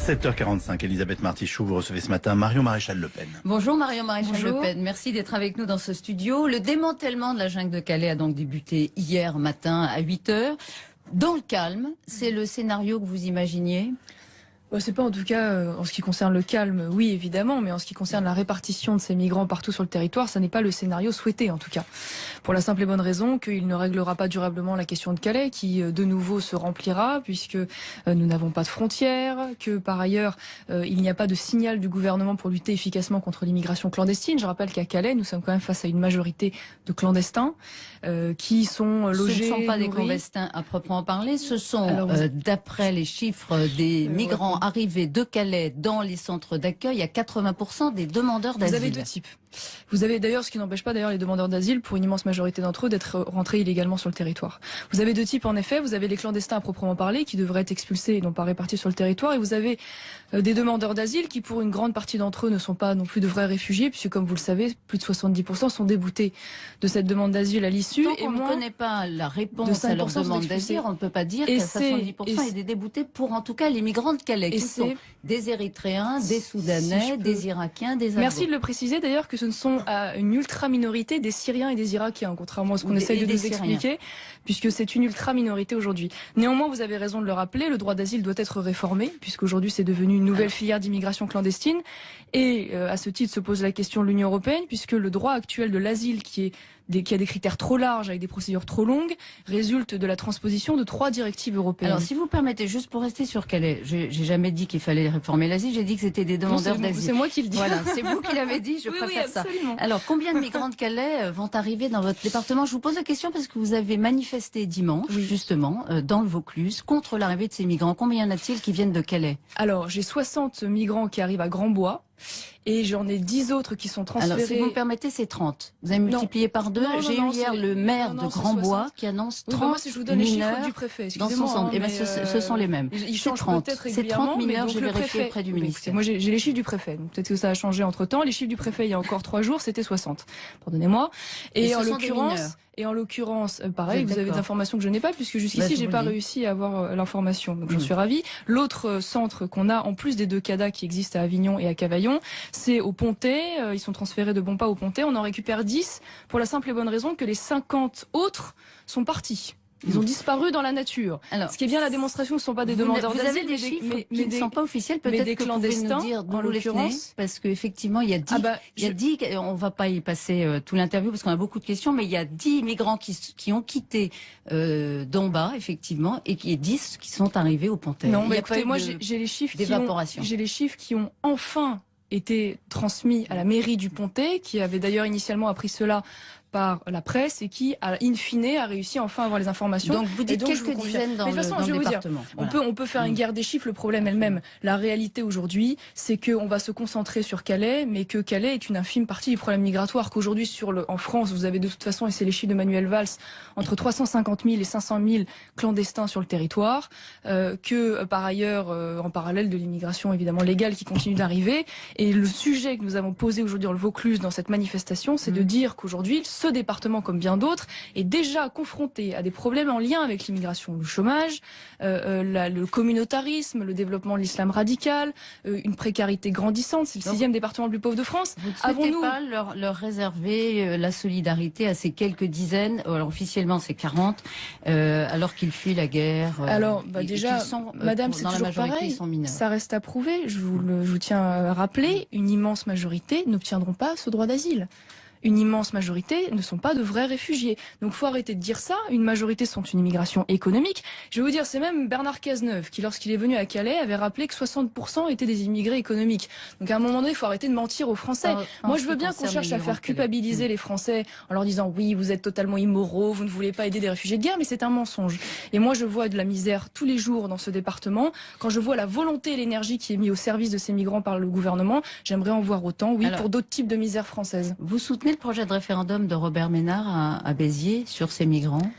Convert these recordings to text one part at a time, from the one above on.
7h45, Elisabeth Martichoux, vous recevez ce matin Marion Maréchal Le Pen. Bonjour Marion Maréchal Le Pen, merci d'être avec nous dans ce studio. Le démantèlement de la jungle de Calais a donc débuté hier matin à 8h. Dans le calme, c'est le scénario que vous imaginiez ? C'est pas en tout cas en ce qui concerne le calme, oui évidemment, mais en ce qui concerne la répartition de ces migrants partout sur le territoire, ça n'est pas le scénario souhaité en tout cas. Pour la simple et bonne raison qu'il ne réglera pas durablement la question de Calais, qui de nouveau se remplira puisque nous n'avons pas de frontières, que par ailleurs il n'y a pas de signal du gouvernement pour lutter efficacement contre l'immigration clandestine. Je rappelle qu'à Calais, nous sommes quand même face à une majorité de clandestins qui sont logés. Ce ne sont pas des clandestins à proprement parler, ce sont d'après les chiffres des migrants arrivés de Calais dans les centres d'accueil, à 80% des demandeurs d'asile. Vous avez deux types. Vous avez d'ailleurs, ce qui n'empêche pas d'ailleurs les demandeurs d'asile, pour une immense majorité d'entre eux, d'être rentrés illégalement sur le territoire. Vous avez deux types en effet. Vous avez les clandestins à proprement parler, qui devraient être expulsés et non pas répartis sur le territoire. Et vous avez des demandeurs d'asile qui, pour une grande partie d'entre eux, ne sont pas non plus de vrais réfugiés, puisque comme vous le savez, plus de 70% sont déboutés de cette demande d'asile à l'issue. Tant qu'on ne connaît pas la réponse à leur demande d'asile, on ne peut pas dire qu'à 70% est des déboutés pour en tout cas les migrants de Calais, qui sont des Érythréens, des Soudanais, des Irakiens, des Afghans. Merci de le préciser d'ailleurs que ce ne sont une ultra-minorité des Syriens et des Irakiens, contrairement à ce qu'on essaye de nous expliquer, puisque c'est une ultra-minorité aujourd'hui. Néanmoins, vous avez raison de le rappeler, le droit d'asile doit être réformé, puisqu'aujourd'hui c'est devenu une nouvelle filière d'immigration clandestine. Et à ce titre se pose la question de l'Union européenne, puisque le droit actuel de l'asile, qui a des critères trop larges avec des procédures trop longues, résulte de la transposition de 3 directives européennes. Alors, si vous permettez, juste pour rester sur Calais, j'ai jamais dit qu'il fallait réformer l'asile, j'ai dit que c'était des demandeurs d'asile. C'est moi qui le dis. Voilà, c'est vous qui l'avez dit, je préfère ça. Alors, combien de migrants de Calais vont arriver dans votre département? Je vous pose la question parce que vous avez manifesté dimanche, justement, dans le Vaucluse, contre l'arrivée de ces migrants. Combien y en a-t-il qui viennent de Calais? Alors, j'ai 60 migrants qui arrivent à Grandbois. Et j'en ai 10 autres qui sont transférés. Alors, si vous me permettez, c'est 30. Vous avez multiplié par 2. J'ai eu hier le maire de Grandbois qui annonce 30 je vous donne les chiffres du préfet. Dans son centre. Ce sont les mêmes. Ils changent peut-être C'est 30 mineurs, j'ai vérifié auprès du ministère. Moi, j'ai les chiffres du préfet. Peut-être que ça a changé entre-temps. Les chiffres du préfet, il y a encore 3 jours, c'était 60. Pardonnez-moi. Et en l'occurrence, pareil, vous avez des informations que je n'ai pas, puisque jusqu'ici, j'ai pas réussi à avoir l'information. Donc, j'en suis ravie. L'autre centre qu'on a, en plus des 2 CADA qui existent à Avignon et à Cavaillon, c'est au Pontet. Ils sont transférés de Bonpas au Pontet. On en récupère 10 pour la simple et bonne raison que les 50 autres sont partis. Ils ont disparu dans la nature. Alors, ce qui est bien la démonstration, ce ne sont pas des demandeurs d'asile. Vous avez des chiffres qui ne sont pas officiels, peut-être que vous pouvez nous dire d'où vous les tenez, parce qu'effectivement, il y a 10, on ne va pas y passer tout l'interview parce qu'on a beaucoup de questions, mais il y a 10 migrants qui ont quitté Domba, effectivement, et qui 10 qui sont arrivés au Pontet. Non, mais écoutez, moi j'ai les chiffres qui ont enfin été transmis à la mairie du Pontet, qui avait d'ailleurs initialement appris cela par la presse et qui, in fine, a réussi enfin à avoir les informations. Donc vous dites quelques dizaines dans le département. On peut faire une guerre des chiffres, le problème est le même. La réalité aujourd'hui, c'est qu'on va se concentrer sur Calais, mais que Calais est une infime partie du problème migratoire, qu'aujourd'hui en France, vous avez de toute façon, et c'est les chiffres de Manuel Valls, entre 350 000 et 500 000 clandestins sur le territoire, que par ailleurs, en parallèle de l'immigration évidemment légale qui continue d'arriver. Et le sujet que nous avons posé aujourd'hui dans le Vaucluse, dans cette manifestation, c'est de dire qu'aujourd'hui, ce département, comme bien d'autres, est déjà confronté à des problèmes en lien avec l'immigration, le chômage, le communautarisme, le développement de l'islam radical, une précarité grandissante. C'est le 6e département le plus pauvre de France. Vous ne souhaitez pas leur réserver la solidarité à ces quelques dizaines, alors officiellement c'est 40, alors qu'ils fuient la guerre. Alors déjà, madame, c'est toujours pareil, ça reste à prouver. Je vous tiens à rappeler, une immense majorité n'obtiendront pas ce droit d'asile. Une immense majorité ne sont pas de vrais réfugiés. Donc faut arrêter de dire ça. Une majorité sont une immigration économique. Je vais vous dire, c'est même Bernard Cazeneuve qui, lorsqu'il est venu à Calais, avait rappelé que 60% étaient des immigrés économiques. Donc à un moment donné, il faut arrêter de mentir aux Français. Moi, je veux bien qu'on cherche à faire culpabiliser les Français en leur disant oui, vous êtes totalement immoraux, vous ne voulez pas aider des réfugiés de guerre, mais c'est un mensonge. Et moi, je vois de la misère tous les jours dans ce département. Quand je vois la volonté et l'énergie qui est mise au service de ces migrants par le gouvernement, j'aimerais en voir autant, pour d'autres types de misère française. Vous soutenez le projet de référendum de Robert Ménard à Béziers sur ces migrants?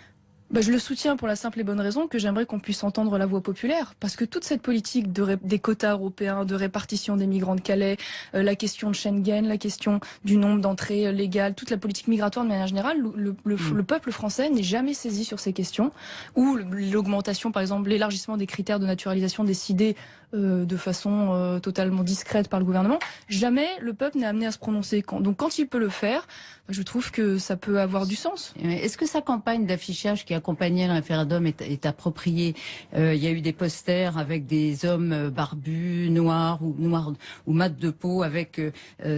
Je le soutiens pour la simple et bonne raison que j'aimerais qu'on puisse entendre la voix populaire. Parce que toute cette politique des quotas européens, de répartition des migrants de Calais, la question de Schengen, la question du nombre d'entrées légales, toute la politique migratoire de manière générale, le peuple français n'est jamais saisi sur ces questions. Ou l'augmentation, par exemple, l'élargissement des critères de naturalisation décidés de façon totalement discrète par le gouvernement. Jamais le peuple n'est amené à se prononcer. Donc quand il peut le faire, je trouve que ça peut avoir du sens. Est-ce que sa campagne d'affichage qui accompagnait le référendum est appropriée? Il y a eu des posters avec des hommes barbus, noirs ou mat de peau avec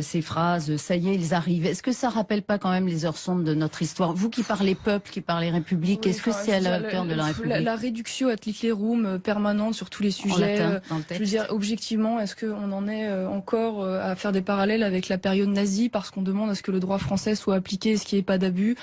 ces phrases « ça y est, ils arrivent ». Est-ce que ça rappelle pas quand même les heures sombres de notre histoire? Vous qui parlez peuple, qui parlez République, est-ce que c'est à la hauteur de la République? La réduction ad litterum permanente sur tous les sujets. Je veux dire, objectivement, est-ce qu'on en est encore à faire des parallèles avec la période nazie parce qu'on demande à ce que le droit français soit appliqué, ce qui n'est pas d'abus?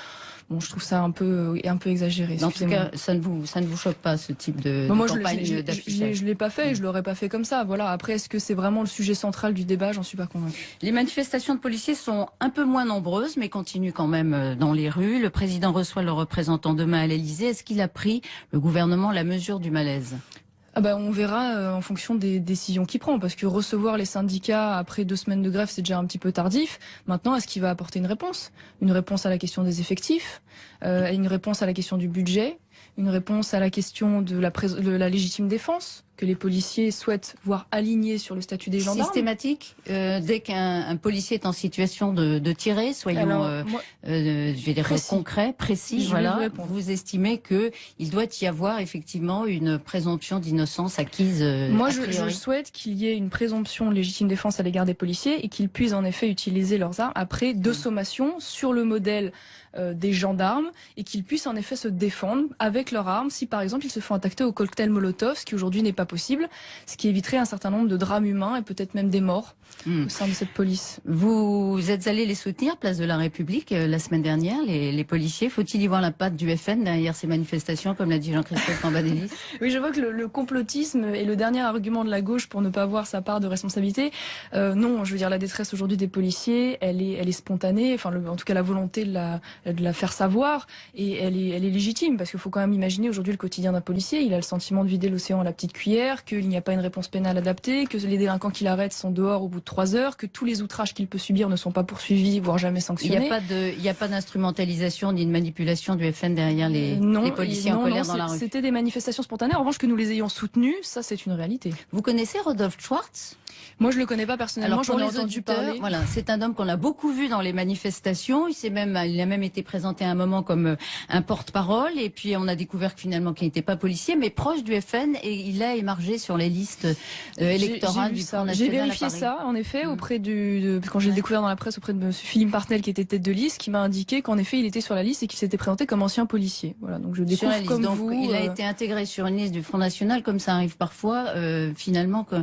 Bon, je trouve ça un peu exagéré. En tout cas, ça ne vous choque pas, ce type de campagne d'affichage? Je l'ai pas fait et je l'aurais pas fait comme ça. Voilà. Après, est-ce que c'est vraiment le sujet central du débat? J'en suis pas convaincue. Les manifestations de policiers sont un peu moins nombreuses, mais continuent quand même dans les rues. Le président reçoit le représentant demain à l'Élysée. Est-ce qu'il a pris, le gouvernement, la mesure du malaise? On verra en fonction des décisions qu'il prend, parce que recevoir les syndicats après 2 semaines de grève, c'est déjà un petit peu tardif. Maintenant, est-ce qu'il va apporter une réponse? Une réponse à la question des effectifs, une réponse à la question du budget, une réponse à la question de la légitime défense que les policiers souhaitent voir alignés sur le statut des gendarmes. Systématique, dès qu'un policier est en situation de tirer, soyons je vais dire concret, précis, voilà, vous estimez qu'il doit y avoir effectivement une présomption d'innocence acquise. Moi, je souhaite qu'il y ait une présomption de légitime défense à l'égard des policiers et qu'ils puissent en effet utiliser leurs armes après 2 sommations sur le modèle des gendarmes et qu'ils puissent en effet se défendre avec leurs armes si par exemple ils se font attaquer au cocktail Molotov, ce qui aujourd'hui n'est pas possible, ce qui éviterait un certain nombre de drames humains et peut-être même des morts au sein de cette police. Vous êtes allé les soutenir, place de la République, la semaine dernière, les policiers. Faut-il y voir la patte du FN derrière ces manifestations, comme l'a dit Jean-Christophe Cambadélis? Oui, je vois que le complotisme est le dernier argument de la gauche pour ne pas avoir sa part de responsabilité. Non, je veux dire, la détresse aujourd'hui des policiers, elle est spontanée, enfin en tout cas la volonté de la faire savoir, et elle est légitime, parce qu'il faut quand même imaginer aujourd'hui le quotidien d'un policier. Il a le sentiment de vider l'océan à la petite cuillère, qu'il n'y a pas une réponse pénale adaptée, que les délinquants qu'il arrête sont dehors au bout de 3 heures, que tous les outrages qu'il peut subir ne sont pas poursuivis, voire jamais sanctionnés. Il n'y a pas d'instrumentalisation ni de manipulation du FN derrière les policiers en colère dans la rue. C'était des manifestations spontanées. En revanche, que nous les ayons soutenues, ça c'est une réalité. Vous connaissez Rodolphe Schwartz? Moi, je le connais pas personnellement. J'en ai entendu parler. Voilà, c'est un homme qu'on a beaucoup vu dans les manifestations. Il a même été présenté à un moment comme un porte-parole. Et puis, on a découvert que finalement, qu'il n'était pas policier, mais proche du FN. Et il a émargé sur les listes électorales du Front National. J'ai vérifié ça, en effet, quand j'ai découvert dans la presse auprès de M. Philippe Martel, qui était tête de liste, qui m'a indiqué qu'en effet, il était sur la liste et qu'il s'était présenté comme ancien policier. Voilà, donc je découvre comme vous. Il a été intégré sur une liste du Front National, comme ça arrive parfois, finalement, que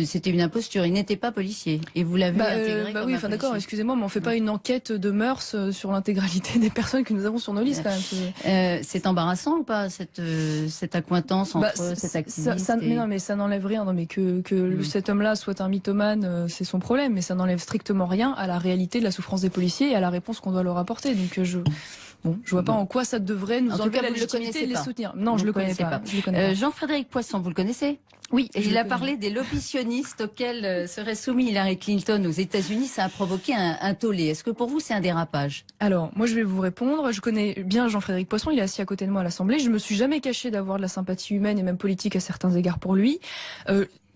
c'était une imposture. Il n'était pas policier. Et vous l'avez intégré comme oui, enfin d'accord, excusez-moi, mais on fait pas une enquête de mœurs sur l'intégralité des personnes que nous avons sur nos listes, quand même. C'est embarrassant ou pas, cette accointance entre cet activiste mais ça n'enlève rien. Non, mais que cet homme-là soit un mythomane, c'est son problème, mais ça n'enlève strictement rien à la réalité de la souffrance des policiers et à la réponse qu'on doit leur apporter. Donc je vois pas en quoi ça devrait nous enlever la légitimité de les soutenir. Non, je le connais pas. Jean-Frédéric Poisson, vous le connaissez? Oui. Et il a parlé des lobbysonnistes auxquels serait soumis Hillary Clinton aux États-Unis. Ça a provoqué un tollé. Est-ce que pour vous, c'est un dérapage? Alors, moi, je vais vous répondre. Je connais bien Jean-Frédéric Poisson. Il est assis à côté de moi à l'Assemblée. Je me suis jamais caché d'avoir de la sympathie humaine et même politique à certains égards pour lui.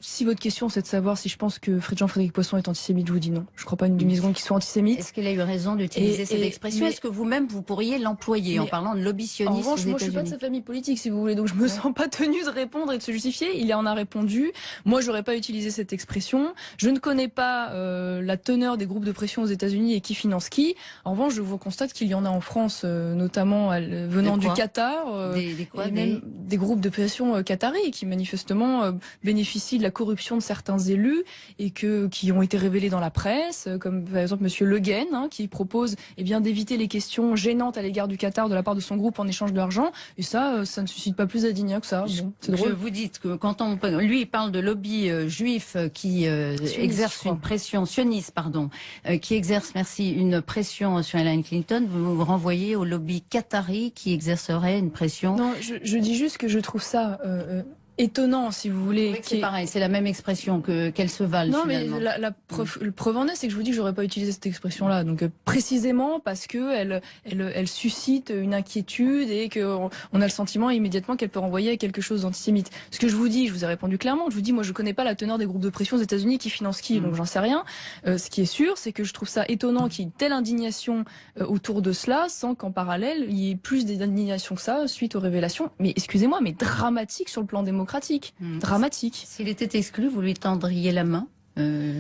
Si votre question c'est de savoir si je pense que Jean-Frédéric Poisson est antisémite, je vous dis non. Je ne crois pas une demi-seconde qu'il soit antisémite. Est-ce qu'il a eu raison d'utiliser cette expression? Est-ce que vous-même vous pourriez l'employer en parlant de lobbysonnistes? En revanche, moi je suis pas de sa famille politique, si vous voulez, donc je me sens pas tenue de répondre et de se justifier. Il en a répondu. Moi, j'aurais pas utilisé cette expression. Je ne connais pas la teneur des groupes de pression aux États-Unis et qui finance qui. En revanche, je vous constate qu'il y en a en France, notamment venant du Qatar, des groupes de pression qataris qui manifestement bénéficient de la corruption de certains élus et qui ont été révélés dans la presse, comme par exemple Monsieur Le Guen, qui propose d'éviter les questions gênantes à l'égard du Qatar de la part de son groupe en échange de l'argent. Et ça ne suscite pas plus d'indignation que ça. Bon, c'est drôle. Vous dites que quand lui il parle de lobby juif qui exerce une pression sioniste, qui exerce une pression sur Hillary Clinton, vous renvoyez au lobby qatari qui exercerait une pression. Non, je dis juste que je trouve ça étonnant, si vous voulez. Oui, c'est pareil, c'est la même expression qu'elle se valent. Non, finalement. mais le preuve en est, c'est que je vous dis que j'aurais pas utilisé cette expression-là. Donc précisément parce que elle suscite une inquiétude et qu'on a le sentiment immédiatement qu'elle peut renvoyer à quelque chose d'antisémite. Ce que je vous dis, je vous ai répondu clairement. Je vous dis, moi, je connais pas la teneur des groupes de pression aux États-Unis qui financent qui, donc j'en sais rien. Ce qui est sûr, c'est que je trouve ça étonnant qu'il y ait une telle indignation autour de cela, sans qu'en parallèle il y ait plus d'indignation que ça suite aux révélations. Mais excusez-moi, mais dramatique sur le plan démocratique. Dramatique. S'il était exclu, vous lui tendriez la main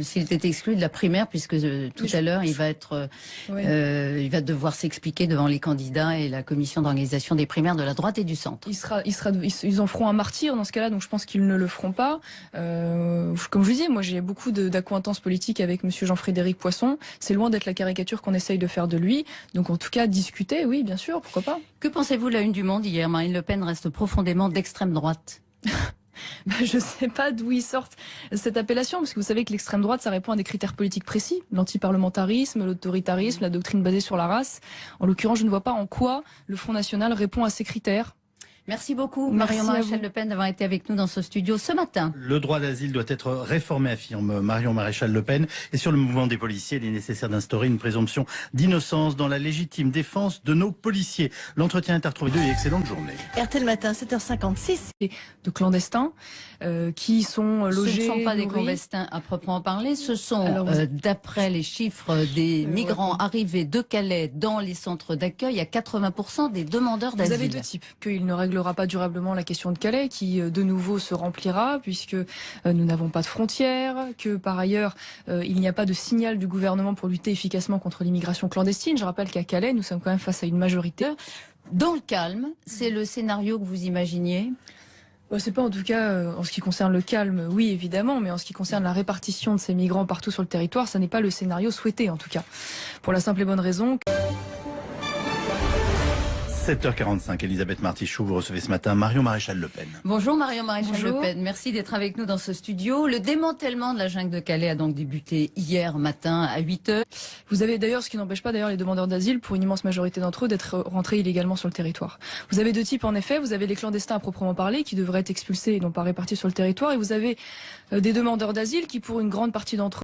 s'il était exclu de la primaire, puisque tout à l'heure il va devoir s'expliquer devant les candidats et la commission d'organisation des primaires de la droite et du centre. Ils en feront un martyr dans ce cas-là, donc je pense qu'ils ne le feront pas. Comme je vous disais, moi j'ai beaucoup d'acquaintances politiques avec Monsieur Jean-Frédéric Poisson. C'est loin d'être la caricature qu'on essaye de faire de lui. Donc en tout cas, discuter, oui, bien sûr, pourquoi pas. Que pensez-vous de la une du Monde hier? Marine Le Pen reste profondément d'extrême droite. Je ne sais pas d'où ils sortent cette appellation, parce que vous savez que l'extrême droite, ça répond à des critères politiques précis, l'antiparlementarisme, l'autoritarisme, la doctrine basée sur la race. En l'occurrence, je ne vois pas en quoi le Front National répond à ces critères. Merci beaucoup, Marion Maréchal Le Pen, d'avoir été avec nous dans ce studio ce matin. Le droit d'asile doit être réformé, affirme Marion Maréchal Le Pen. Et sur le mouvement des policiers, il est nécessaire d'instaurer une présomption d'innocence dans la légitime défense de nos policiers. L'entretien est à retrouver et excellente journée. RTL Matin, 7h56. De clandestins qui sont logés... Ce ne sont pas des clandestins à proprement parler, ce sont, d'après les chiffres des migrants arrivés de Calais dans les centres d'accueil, à 80% des demandeurs d'asile. Vous avez deux types, qu'il ne réglera pas durablement la question de Calais, qui de nouveau se remplira, puisque nous n'avons pas de frontières, que par ailleurs, il n'y a pas de signal du gouvernement pour lutter efficacement contre l'immigration clandestine. Je rappelle qu'à Calais, nous sommes quand même face à une majorité. Dans le calme, c'est le scénario que vous imaginiez ? C'est pas en tout cas, en ce qui concerne le calme, oui évidemment, mais en ce qui concerne la répartition de ces migrants partout sur le territoire, ça n'est pas le scénario souhaité en tout cas. Pour la simple et bonne raison que... 7h45, Elisabeth Martichoux, vous recevez ce matin Marion Maréchal Le Pen. Bonjour Marion Maréchal Le Pen, merci d'être avec nous dans ce studio. Le démantèlement de la jungle de Calais a donc débuté hier matin à 8h. Vous avez d'ailleurs, ce qui n'empêche pas d'ailleurs les demandeurs d'asile, pour une immense majorité d'entre eux, d'être rentrés illégalement sur le territoire. Vous avez deux types en effet, vous avez les clandestins à proprement parler, qui devraient être expulsés et non pas répartis sur le territoire, et vous avez des demandeurs d'asile qui, pour une grande partie d'entre eux,